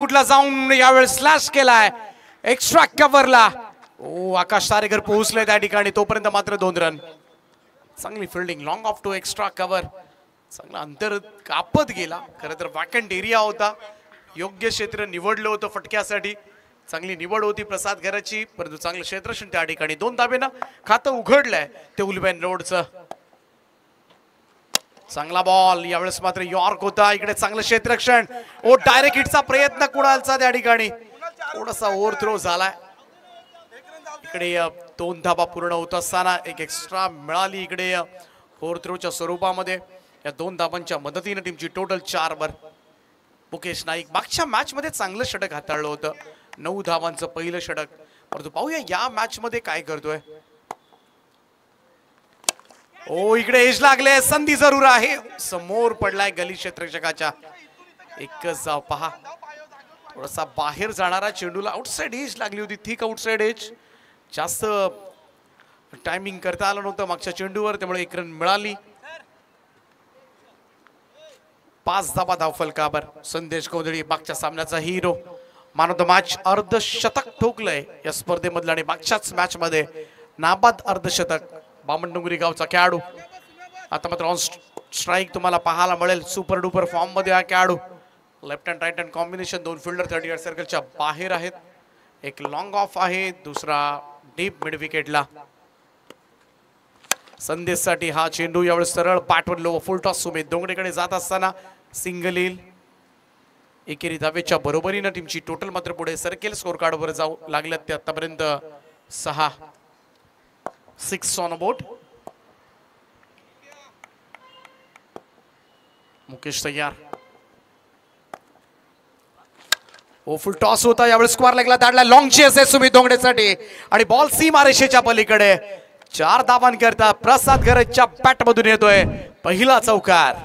बॅकफुटला जाऊन यावेळेस स्लॅश केलाय एक्स्ट्रा कव्हरला. ओ आकाश तारेकर पोहोचले त्या ठिकाणी, तोपर्यंत मात्र 2 रन. चांगली fielding, long off to extra cover, चांगला अंतर कापत गेला. खरं तर वॅकंट एरिया होता, योग्य क्षेत्र निवडलं होतं फटक्यासाठी. चांगली निवड होती प्रसाद घराची, परंतु चांगलं क्षेत्ररक्षण त्या ठिकाणी. 2 धाबेनं खातं उघडलंय ते उलबेन रोडचं. चांगला बॉल, यावेळेस मात्र यॉर्क होता. इकडे चांगलं क्षेत्ररक्षण. ओ डायरेक्ट हिटचा प्रयत्न कुणालचा त्या ठिकाणी, थोडासा ओव्हर थ्रो झालाय. इकडे 2 धाबा पूर्ण होत असताना एक एक्स्ट्रा मिळाली इकडे ओव्हर थ्रोच्या स्वरूपामध्ये. या 2 धाबांच्या मदतीने टीमची टोटल 4 वर. मुकेश नाईक मागच्या मॅच मध्ये चांगलं षटक हाताळलं होतं, 9 धावांचं पहिलं षटक. परंतु पाहूया या मॅच मध्ये काय करतोय. ओ इकडे एज लागले, संधी जरूर आहे. समोर पडलाय गली क्षेत्ररक्षकाच्या. एकच जाव पहा, थोडासा बाहेर जाणारा चेंडूला आउटसाइड एज लागली होती, थिक आउटसाइड एज. जास्त टायमिंग करता आलं नव्हतं मागच्या चेंडूवर, त्यामुळे 1 रन मिळाली. 5 धाबा धावफलकावर. संदेश गोंधळी मागच्या सामन्याचा hero, man of the match. अर्धशतक ठोकलंय या स्पर्धेमधलं आणि मागच्याच मॅच मध्ये नाबाद अर्धशतक. बामणडोंगरी गावचा खेळाडू आता मात्र ऑन स्ट्राईक तुम्हाला पाहायला मिळेल. सुपर डुपर फॉर्म मध्ये हा खेळाडू. Left hand right hand combination. 2 fielder 30 सर्कलच्या बाहेर आहेत. एक लॉंग ऑफ आहे, दुसरा डीप मिड विकेटला. संदेशसाठी हा चेंडू यावेळेस सरळ पाठवर लो फुल टॉस. सुमित दोंगडेकडे जात असताना सिंगल येईल. एकेरी धावेच्या बरोबरीनं टीमची टोटल मात्र पुढे सरकेल. स्कोर कार्डवर जाऊ लागल्यात ते आतापर्यंत 6 ऑन बोर्ड. मुकेश तयार. ओ फुल टॉस होता यावेळेस. स्क्वेअर लेगला दाडला. लॉंग चेस आहे सुमित दोंगडेसाठी आणि बॉल सीमारेषेच्या पलीकडे. 4 धावांकरता प्रसाद गरजच्या बॅट मधून येतोय पहिला चौकार.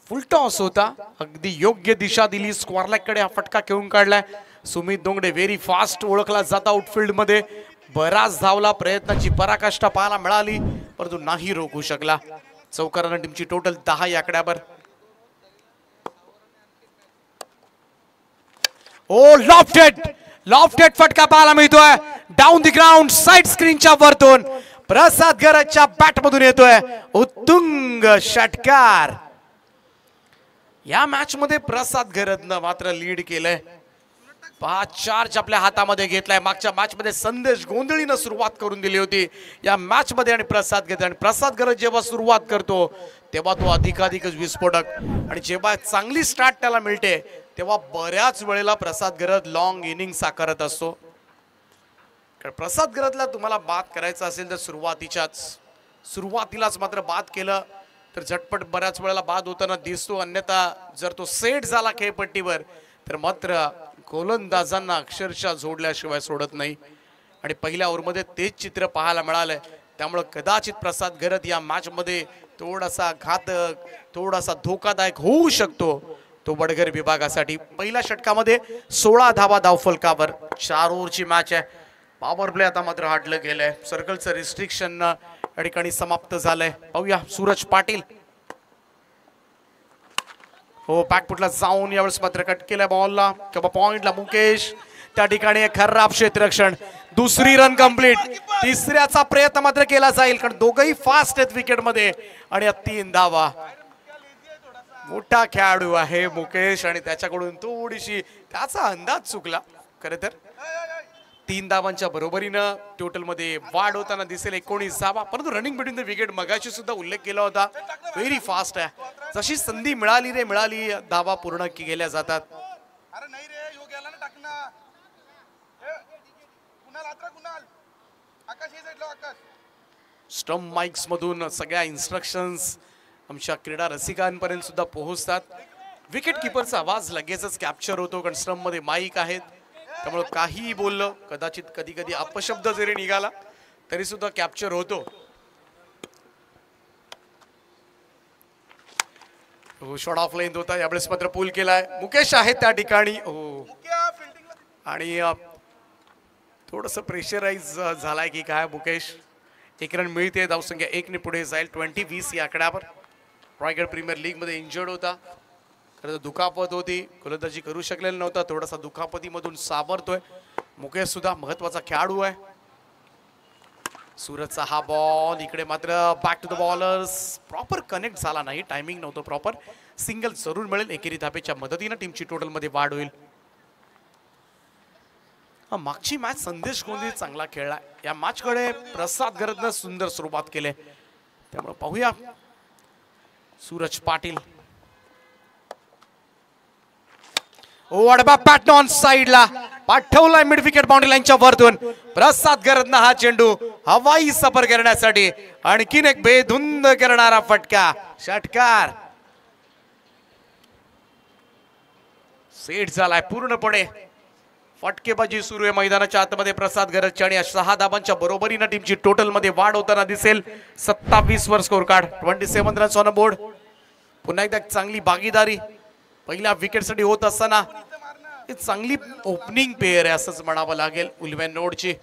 फुल टॉस होता, अगदी योग्य दिशा दिली. स्क्वेअर लेग कडे हा फटका घेऊन काढलाय सुमित दोंगडे. व्हेरी फास्ट ओळखला जाता आउटफील्ड मध्ये. बराच धावला, प्रयत्नाची पराकाष्ठा पाहायला मिळाली, परंतु नाही रोखू शकला. चौकारानं टीमची टोटल 10 या आकड्यावर. ओ लॉफ्टेड फटका पाहायला मिळतोय. डाऊन द ग्राउंड साइड स्क्रीनच्या वरतून प्रसाद गरजच्या बॅट मधून येतोय उत्तुंग षटकार. या मॅच मध्ये प्रसाद गरजनं मात्र लीड केलंय. 5 चार्ज आपल्या हातामध्ये घेतलाय. मागच्या मॅच मध्ये संदेश गोंधळीनं सुरुवात करून दिली होती या मॅच मध्ये आणि प्रसाद गरज जेव्हा सुरुवात करतो तेव्हा तो अधिकाधिकच विस्फोटक. आणि जेव्हा चांगली स्टार्ट त्याला मिळते तेव्हा बऱ्याच वेळेला प्रसाद गरज लॉंग इनिंग साकारत असतो. प्रसाद गरजला तुम्हाला बाद करायचं असेल तर सुरुवातीलाच मात्र बाद केलं तर झटपट बऱ्याच वेळेला बाद होताना दिसतो. अन्यथा जर तो सेट झाला खेळपट्टीवर तर मात्र गोलंदाजांना अक्षरशः जोडल्याशिवाय सोडत नाही. आणि पहिल्या ओव्हरमध्ये तेच चित्र पाहायला मिळालंय. त्यामुळे कदाचित प्रसाद गरज या मॅच मध्ये थोडासा घातक, थोडासा धोकादायक होऊ शकतो तो वडगर विभागासाठी. पहिल्या षटकामध्ये 16 धावा धावफलकावर. 4 ओव्हरची मॅच आहे. पॉवर प्ले आता मात्र हाटलं गेलंय. सर्कलचं रिस्ट्रिक्शन या ठिकाणी समाप्त झालंय. पाहूया सूरज पाटील. हो बॅकफुटला जाऊन यावेळेस मात्र कट केलाय बॉलला किंवा पॉइंटला. मुकेश त्या ठिकाणी खराब क्षेत्ररक्षण. 2री रन कंप्लीट. 3ऱ्याचा प्रयत्न मात्र केला जाईल कारण दोघंही फास्ट आहेत विकेट मध्ये. आणि 3 धावा. मोठा खेळाडू आहे मुकेश आणि त्याच्याकडून थोडीशी त्याचा अंदाज चुकला. खरं तर 3 धावांच्या बरोबरीनं टोटल मध्ये वाढ होताना दिसेल. 19 धावा. परंतु रनिंग बिटवीन द विकेट मगाशी सुद्धा उल्लेख केला होता. व्हेरी फास्ट आहे. जशी संधी मिळाली धावा पूर्ण केल्या जातात. स्टंप माइक्स मधून सगळ्या इन्स्ट्रक्शन्स आमच्या क्रीडा रसिकांपर्यंत सुद्धा पोहोचतात. विकेट किपरचा आवाज लगेचच कॅप्चर होतो कारण स्टंप मध्ये माईक आहेत. त्यामुळे काही बोललं कदाचित कधी कधी अपशब्द जरी निघाला तरी सुद्धा कॅप्चर होतो. शॉट ऑफ लेंथ होता. यावेळेस मात्र पूल केलाय. मुकेश आहे त्या ठिकाणी. आणि थोडस प्रेशराइज झालाय की काय मुकेश. 1 रन मिळते. धावसंख्या 1 ने पुढे जाईल. 20-20 या आकड्यावर. रायगड प्रीमियर लीग मध्ये इंजर्ड होता. खरं दुखापत होती, गोलंदाजी करू शकलेला नव्हता, थोडासा दुखापतीमधून सावरतोय. मुकेश सुद्धा महत्वाचा खेळाडू आहे. सूरजचा हा बॉल इकडे मात्र back to the bowlers, proper connect झाला नाही, टायमिंग नव्हतं प्रॉपर. सिंगल जरूर मिळेल, एकेरी धापेच्या मदतीने टीमची टोटल मध्ये वाढ होईल. मागची मॅच संदेश गोंधळी चांगला खेळला, या मॅच कडे प्रसाद गरजनं सुंदर सुरुवात केली, त्यामुळे पाहूया सूरज पाटील. वडबा पॅटर्न ऑन साइडला पाठवलाय मिड विकेट बाउंड्री लाईनच्या वरतून. प्रसाद गरजनं हा चेंडू हवाई सफर करण्यासाठी आणखीन एक बेधुंद करणारा फटका, षटकार सेट झालाय पूर्णपणे. फटकेबाजी सुरू आहे मैदानाच्या आतमध्ये प्रसाद गरजची आणि 6 धाबांच्या बरोबरीने टीमची टोटल मध्ये वाढ होताना दिसेल. 27 वर score card, 27 runs on board. पुन्हा एकदा चांगली भागीदारी पहिल्या विकेटसाठी होत असताना चांगली ओपनिंग पेअर आहे असंच म्हणावं लागेल उल्वेन नोडची.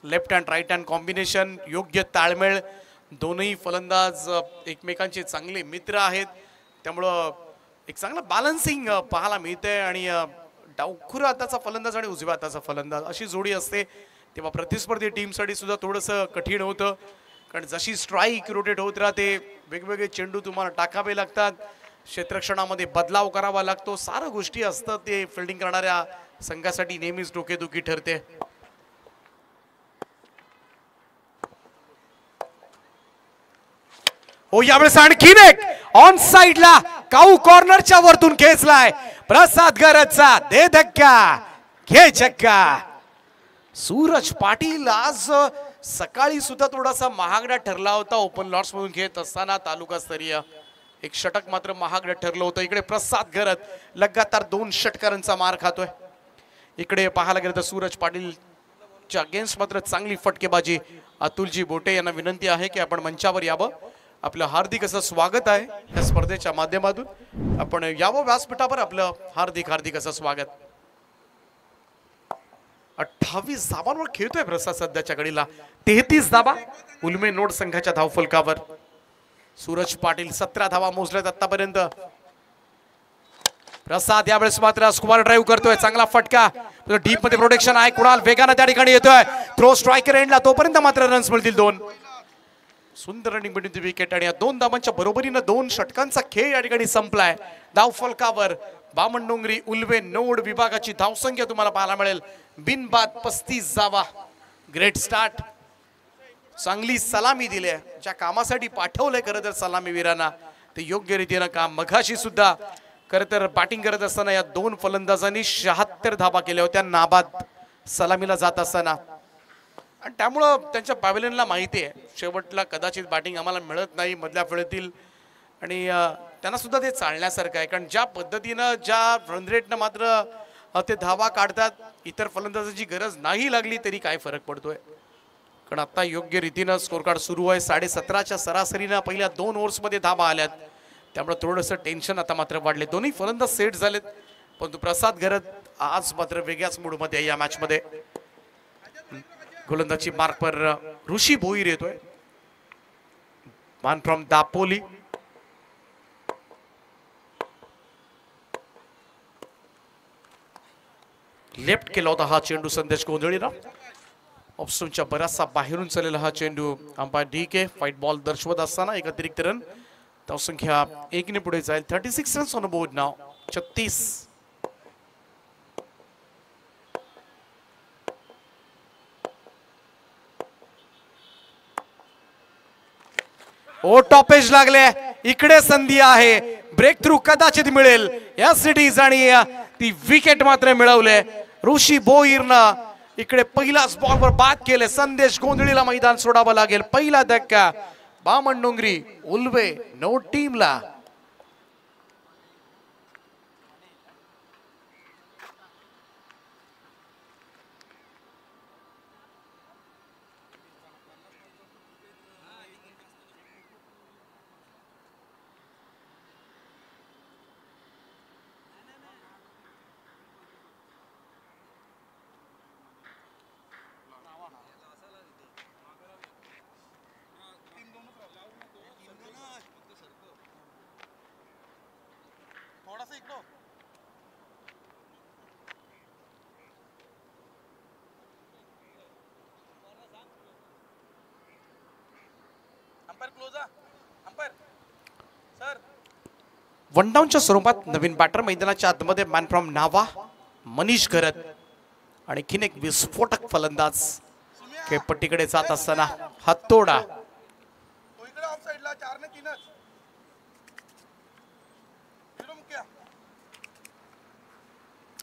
Left hand right hand combination, योग्य ताळमेळ, दोनही फलंदाज एकमेकांचे चांगले मित्र आहेत, त्यामुळं एक चांगला बॅलन्सिंग पाहायला मिळते. आणि डावखुरा हाताचा फलंदाज आणि उजव्या हाताचा फलंदाज अशी जोडी असते तेव्हा प्रतिस्पर्धी टीमसाठी सुद्धा थोडंसं कठीण होतं, कारण जशी स्ट्राईक रोटेट होत राहते, वेगवेगळे चेंडू तुम्हाला टाकावे लागतात, क्षेत्ररक्षणामध्ये बदलाव करावा लागतो, साऱ्या गोष्टी असतात, ते फिल्डिंग करणाऱ्या संघासाठी नेहमीच डोकेदुखी ठरते. हो यावेळेस आणखीन एक ऑन साइडला काऊ कॉर्नरच्या वरतून खेचलाय प्रसाद गरजचा, दे धक्का घे चक्का. सूरज पाटील आज सकाळी सुद्धा थोडासा महागडा ठरला होता ओपन लॉट्स मधून खेळत असताना, तालुकास्तरीय एक षटक मात्र महागडं ठरलं होतं. इकडे प्रसाद गरज लगातार 2 षटकारांचा मार खातोय. इकडे पाहायला गेलं तर सूरज पाटीलच्या अगेन्स्ट मात्र चांगली फटकेबाजी. अतुलजी बोटे यांना विनंती आहे की आपण मंचावर यावं, आपलं हार्दिक असं स्वागत आहे या स्पर्धेच्या माध्यमातून, आपण यावं व्यासपीठावर, आपलं हार्दिक हार्दिक असं स्वागत. 28 धाबांवर खेळतोय प्रसाद सध्याच्या घडीला, 33 धाबा उल्मे नोड संघाच्या धावफलकावर. सूरज पाटील 17 धावा मोजल्यात आतापर्यंत. प्रसाद यावेळेस मात्र स्क्वायर ड्राईव्ह करतोय, चांगला फटका, डीप मध्ये प्रोटेक्शन आहे, कुणाल वेगाने त्या ठिकाणी येतोय, थ्रो स्ट्रायकर एंडला, तोपर्यंत मात्र रन्स मिळतील 2. सुंदर रनिंग बिटवीन द विकेट आणि 2 धाबांच्या बरोबरीने 2 षटकांचा खेळ या ठिकाणी संपलाय. धावफलकावर बामणडोंगरी उल्वे नोड विभागाची धावसंख्या तुम्हाला पाहायला मिळेल बिनबाद 35 धावा. ग्रेट स्टार्ट, चांगली सलामी दिली आहे, ज्या कामासाठी पाठवलंय खरं तर सलामी वीरांना ते योग्य रीतीनं काम. मघाशी सुद्धा खरं तर बॅटिंग करत असताना या 2 फलंदाजांनी 76 धाबा केल्या होत्या नाबाद सलामीला जात असताना, आणि त्यामुळं त्यांच्या पॅव्हेलियनला माहिती आहे शेवटला कदाचित बॅटिंग आम्हाला मिळत नाही मधल्या फळीतील, आणि त्यांना सुद्धा ते चालण्यासारखं आहे, कारण ज्या पद्धतीनं ज्या रन रेटनं मात्र ते धावा काढतात, इतर फलंदाजाची गरज नाही लागली तरी काय फरक पडतोय. कारण आता योग्य रीतीनं स्कोर कार्ड सुरू आहे. 17.5च्या सरासरीनं पहिल्या 2 ओव्हर्समध्ये धावा आल्यात, त्यामुळे थोडंसं टेन्शन आता मात्र वाढले. दोन्ही फलंदाज सेट झालेत, परंतु प्रसाद गरज आज मात्र वेगळ्याच मूडमध्ये या मॅच मध्ये. गोलंदाजी मार्क पर ऋषी भोईर येतोय, मान फ्रॉम दापोली. लेफ्ट केला होता हा चेंडू संदेश गोंधळीला, ऑप्शनच्या बराचसा बाहेरून चाललेला हा चेंडू अंपायर DK फाईट बॉल दर्शवत असताना एक अतिरिक्त रन, धावसंख्या 1 ने पुढे जाईल. 36 रन्स ऑन बोर्ड नाव. 36. ओ टॉपेज लागले, इकडे संधी आहे, ब्रेक थ्रू कदाचित मिळेल या सिटीज, आणि ती विकेट मात्र मिळवले ऋषी भोईरनं. इकडे पहिलाच बॉलवर बाद केले, संदेश गोंधळीला मैदान सोडावं लागेल. पहिला धक्का बामणडोंगरी उल्वे नोड टीमला. वन डाऊनच्या स्वरूपात नवीन बॅटर मैदानाच्या आतमध्ये मॅन फ्रॉम नावा मनीष घरत आणि आणखीन एक विस्फोटक फलंदाज खेळपट्टीकडे जात असताना हातोडा.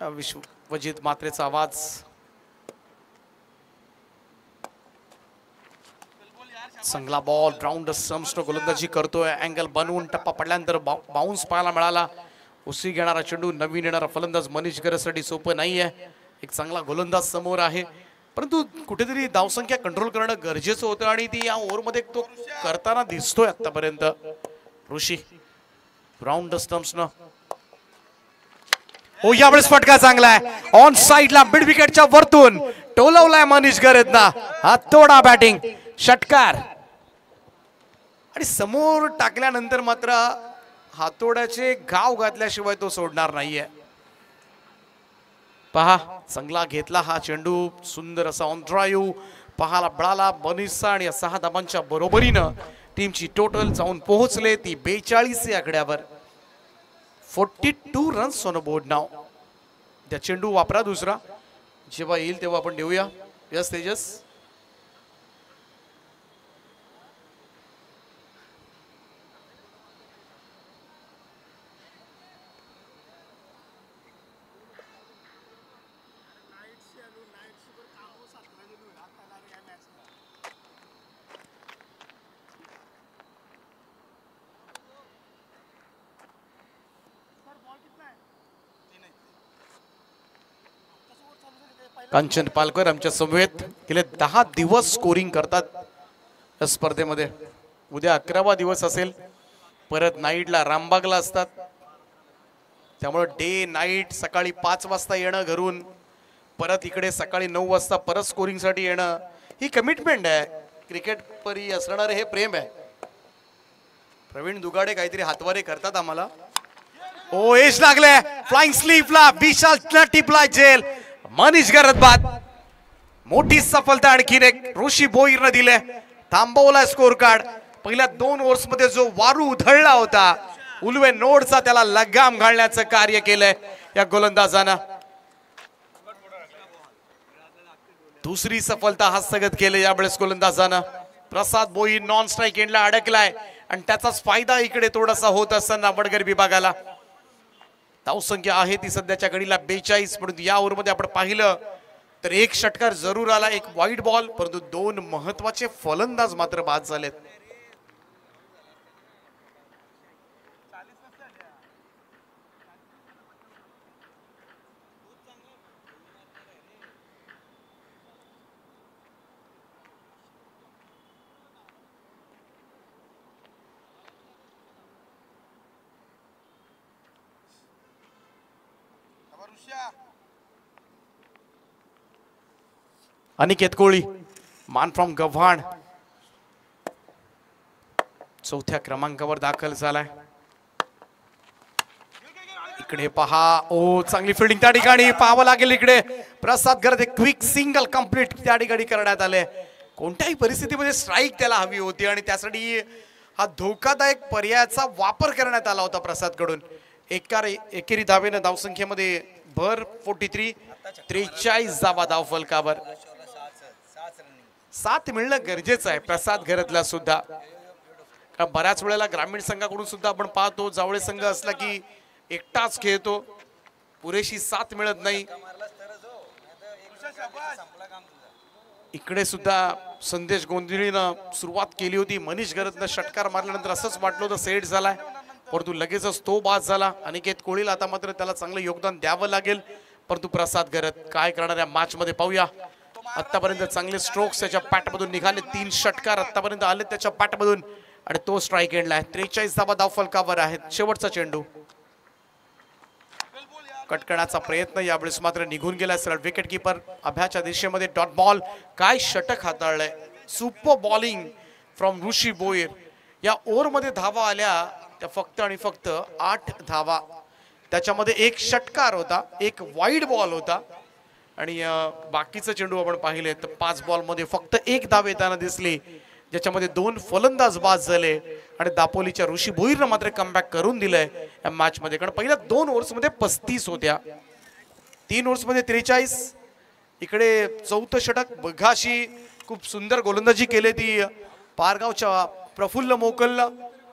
विश्वजित मात्रेचा आवाज. चांगला बॉल राऊंड स्टंप्स गोलंदाजी करतोय. अँगल बनवून टप्पा पडल्यानंतर बाउन्स पाहायला मिळाला. उसळी घेणारा चेंडू नवीन येणारा फलंदाज मनीष घरतसाठी सोपं नाहीये. एक चांगला गोलंदाज समोर आहे परंतु कुठेतरी धावसंख्या कंट्रोल करणं गरजेचं होतं आणि ती या ओव्हरमध्ये तो करताना दिसतोय आतापर्यंत. ऋषी राऊंड स्टंप्सनं हो यावेळेस फटका चांगला आहे. ऑन साइडला मिड विकेटच्या वरतून टोलवलाय मनीष घरतनं. हातोडा बॅटिंग षटकार आणि समोर टाकल्यानंतर मात्र हातोड्याचे गाव घातल्याशिवाय तो सोडणार नाहीये. पहा चांगला घेतला हा चेंडू. सुंदर असा ऑन ड्राईव्ह पहाला मिळाला मनीषचा आणि 6 धाबांच्या बरोबरीनं टीमची टोटल जाऊन पोहोचले ती 42 या आकड्यावर. 42 रन्स ऑन बोर्ड नाव. त्या चेंडू वापरा दुसरा जेव्हा येईल तेव्हा आपण देऊया. यस तेजस. कांचन पालकर आमच्या समवेत गेले 10 दिवस स्कोरिंग करतात या स्पर्धेमध्ये. उद्या 11वा दिवस असेल. परत नाईटला रामबागला असतात त्यामुळे डे नाईट सकाळी 5 वाजता येणं घरून परत इकडे सकाळी 9 वाजता परत स्कोरिंग साठी येणं ही कमिटमेंट आहे. क्रिकेट परी असणार हे प्रेम आहे. प्रवीण दुगाडे काहीतरी हातवारे करतात आम्हाला. ओ एज लागले फ्लाइंग स्लीपला विशाल टिपला जेल. मनीष घरत बाद. मोठी सफलता आणखीन एक ऋषी भोईरने दिले. थांबवला स्कोर कार्ड. पहिल्या 2 ओव्हर्स मध्ये जो वारू उधळला होता उलवे नोडचा त्याला लगाम घालण्याचं कार्य केलंय या गोलंदाजानं. दुसरी सफलता हस्तगत केले यावेळेस गोलंदाजानं. प्रसाद भोईर नॉन स्ट्राईक एंडला अडकलाय आणि त्याचाच फायदा इकडे थोडासा होत असताना वडगर विभागाला. धावसंख्या आहे ती सध्याच्या घडीला 42 परंतु या ओव्हरमध्ये आपण पाहिलं तर एक षटकार जरूर आला. एक वाईट बॉल परंतु 2 महत्वाचे फलंदाज मात्र बाद झालेत. अनिकेत कोळी मान फ्रॉम गव्हाण 4थ्या क्रमांकावर दाखल झालाय. इकडे पहा ओ चांगली फिल्डिंग त्या ठिकाणी पाहावं लागेल. इकडे प्रसाद घरत एक क्विक सिंगल कंप्लीट त्या ठिकाणी करण्यात आले. कोणत्याही परिस्थितीमध्ये स्ट्राईक त्याला हवी होती आणि त्यासाठी हा धोकादायक पर्यायाचा वापर करण्यात आला होता प्रसाद कडून. एकेरी धावेनं धावसंख्येमध्ये भर 43 धावा धाव फलकावर. 7 मिळणं गरजेचं आहे प्रसाद घरतला सुद्धा. कारण बऱ्याच वेळेला ग्रामीण संघाकडून सुद्धा आपण पाहतो जावळे संघ असला की एकटाच खेळतो पुरेशी 7 मिळत नाही. इकडे सुद्धा संदेश गोंधळीनं सुरुवात केली होती. मनीष घरतनं षटकार मारल्यानंतर असंच वाटलं होतं सेट झालाय परंतु लगेचच तो बाद झाला. अनिकेत कोळीला आता मात्र त्याला चांगलं योगदान द्यावं लागेल. परंतु प्रसाद घरत काय करणार या मॅच मध्ये पाहूया. आतापर्यंत चांगले स्ट्रोक्स त्याच्या पॅटमधून निघाले. 3 षटकार आतापर्यंत आले त्याच्या पॅटमधून आणि तो स्ट्राईक एंडला आहे. 43 धावा धाव फलकावर आहेत. शेवटचा चेंडू कट करण्याचा प्रयत्न यावेळेस मात्र निघून गेला. सरळ विकेट कीपर अभ्याच्या दिशेमध्ये डॉट बॉल. काय षटक हाताळलंय. सुपर बॉलिंग फ्रॉम ऋषी भोईर. या ओव्हरमध्ये धावा आल्या त्या फक्त आणि फक्त 8 धावा. त्याच्यामध्ये एक षटकार होता, एक वाईड बॉल होता आणि बाकीचं चेंडू आपण पाहिले तर 5 बॉलमध्ये फक्त 1 धाव येताना दिसली ज्याच्यामध्ये 2 फलंदाज बाद झाले आणि दापोलीच्या ऋषी भोईरनं मात्र कमबॅक करून दिलंय या मॅच मध्ये. कारण पहिल्या 2 ओव्हर्स मध्ये 35 होत्या, 3 ओव्हर्स मध्ये 43. इकडे चौथं षटक बघाशी खूप सुंदर गोलंदाजी केली ती पारगावच्या प्रफुल्ल मोकलला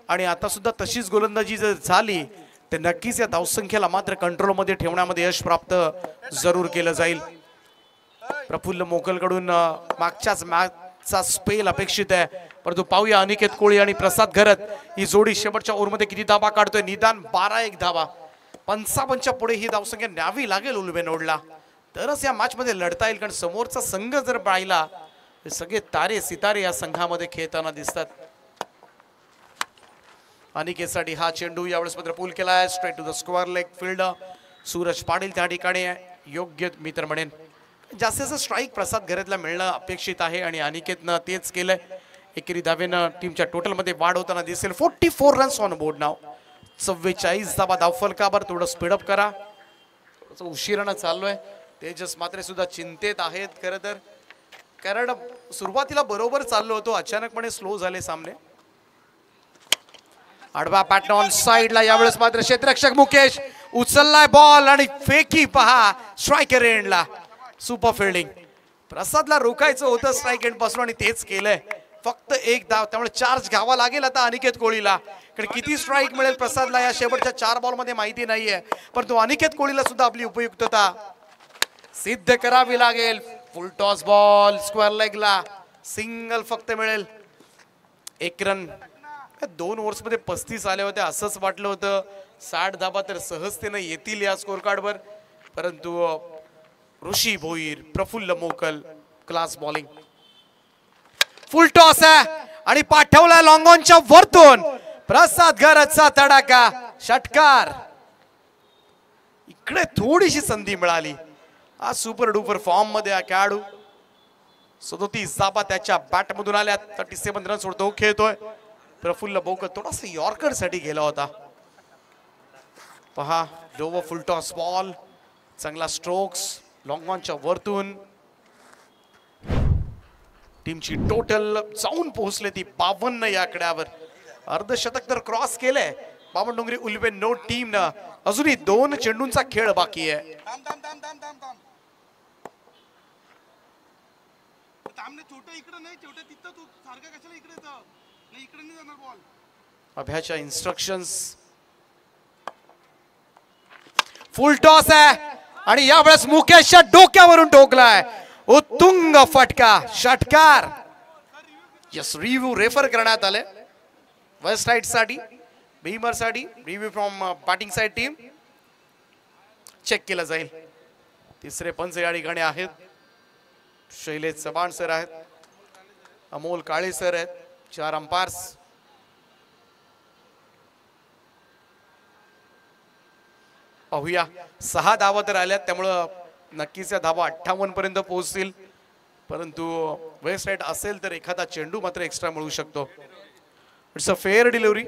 आणि आता सुद्धा तशीच गोलंदाजी जर झाली तर नक्कीच या धावसंख्येला मात्र कंट्रोल मध्ये ठेवण्यामध्ये यश प्राप्त जरूर केलं जाईल. प्रफुल्ल मोकलकडून मागच्याच मॅचचा स्पेल अपेक्षित आहे, परंतु पाहूया अनिकेत कोळी आणि प्रसाद घरत ही जोडी शेवटच्या ओव्हरमध्ये किती धावा काढतोय. निदान 12-1 धावा, 55च्या पुढे ही धावसंख्या न्यावी लागेल उल्बेनोडला, तरच या मॅच मध्ये लढता येईल. कारण समोरचा संघ जर पाहिला सगळे तारे सितारे या संघामध्ये खेळताना दिसतात. अनिकेतसाठी हा चेंडू यावेळेस मात्र पूल केलाय straight to the square leg field. Suraj Patil त्या ठिकाणी योग्य मी तर म्हणेन जास्तीत स्ट्राईक प्रसाद घरातला मिळणं अपेक्षित आहे आणि अनिकेतनं तेच केलंय. एकेरी धावेनं टीमच्या टोटल मध्ये वाढ होताना दिसेल. 44 रन्स ऑन बोर्ड नाव, 44 धावा धावफलकावर. थोडं स्पीडअप करा, उशिरानं चाललोय. तेजस मात्रे सुद्धा चिंतेत आहेत खरं तर, कारण सुरुवातीला बरोबर चाललो होतो, अचानकपणे स्लो झाले सामने. आडवा पॅटर्न ऑन साइडला यावेळेस मात्र क्षेत्ररक्षक मुकेश उचललाय बॉल आणि फेकी पहा स्ट्रायकर एंडला. Super fielding. प्रसादला रोखायचं होतं स्ट्राईक एंड पासून आणि तेच केलंय. फक्त 1 धाव, त्यामुळे चार्ज घ्यावा लागेल आता अनिकेत कोळीला. कारण किती स्ट्राईक मिळेल प्रसादला या शेवटच्या 4 बॉल मध्ये माहिती नाहीये, परंतु अनिकेत कोळीला सुद्धा आपली उपयुक्तता सिद्ध करावी लागेल. फुल टॉस बॉल स्क्वेअर लेगला, सिंगल फक्त मिळेल. 1 रन. 2 ओव्हर्स मध्ये 35 आले होते, असंच वाटलं होतं 60 धावा तर सहजतेनं येतील या स्कोर कार्डवर, परंतु ऋषी भोईर, प्रफुल्ल मोकल क्लास बॉलिंग. फुल टॉस आहे आणि पाठवला लॉंग ऑनच्या वरतून प्रसाद घरतचा तडाखा षटकार. इकडे थोडीशी संधी मिळाली. आज सुपर डुपर फॉर्म मध्ये खेळाडू. 37 धावा त्याच्या बॅट मधून आल्या. 37 रन सोडतो खेळतोय. प्रफुल्ल मोकल थोडासा यॉर्कर साठी गेला होता. पहा डोवर फुल टॉस बॉल, चांगला स्ट्रोक्स लॉंग ऑनच्या वरतून. टीमची टोटल जाऊन पोहोचले ती 52 या आकड्यावर. अर्धशतक तर क्रॉस केलंय बामणडोंगरी उल्बेनोड टीमनं. अजूनही 2 चेंडूंचा खेळ बाकी आहे. अभ्याच्या इन्स्ट्रक्शन्स. फुल टॉस आहे आणि यावेळेस मुकेशच्या डोक्यावरून ठोकलाय. उत्तुंग फटका षटकार. यस, रिव्ह्यू रेफर करण्यात आले वेस्ट साइड साठी, भीमर साठी. Review from batting side team check केला जाईल. तिसरे पंच या ठिकाणी आहेत. शैलेश चव्हाण सर आहेत, अमोल काळे सर आहेत, 4 अंपायर्स. पाहूया 6 धावा तर आल्यात, त्यामुळं नक्कीच या धावा 58 पर्यंत पोहोचतील, परंतु वेस्ट साइड असेल तर एखादा चेंडू मात्र एक्स्ट्रा मिळू शकतो. It's a fair delivery.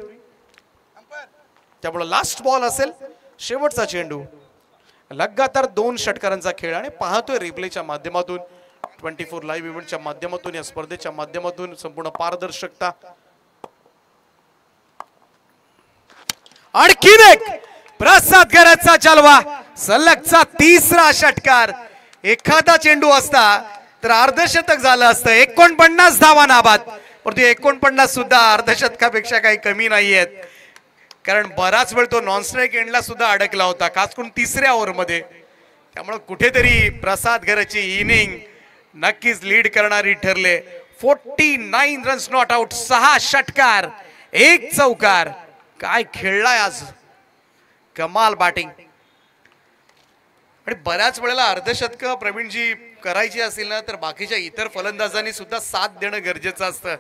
त्यामुळे लास्ट बॉल असेल, शेवटचा चेंडू. लगातार 2 षटकारांचा खेळ आणि पाहतोय रिप्लेच्या माध्यमातून, 24 लाईव्ह इव्हेंटच्या माध्यमातून, या स्पर्धेच्या माध्यमातून संपूर्ण पारदर्शकता. आणखीन एक प्रसाद घरतचा चलवा, सलगचा 3रा षटकार. एखादा चेंडू असता तर अर्धशतक झालं असतं. 49 धावा नाबाद, परंतु 49 सुद्धा अर्धशतकापेक्षा काही कमी नाहीयेत, कारण बराच वेळ तो नॉन स्ट्राईक एंडला सुद्धा अडकला होता, खास करून 3ऱ्या ओव्हरमध्ये. त्यामुळे कुठेतरी प्रसाद घरतची इनिंग नक्कीच लीड करणारी ठरले. 49 रन्स नॉट आउट, 6 षटकार, 1 चौकार. काय खेळलाय आज, कमाल बॅटिंग. आणि बऱ्याच वेळेला अर्धशतक प्रवीणजी करायची असेल ना तर बाकीच्या इतर फलंदाजांनी सुद्धा साथ देणं गरजेचं असतं.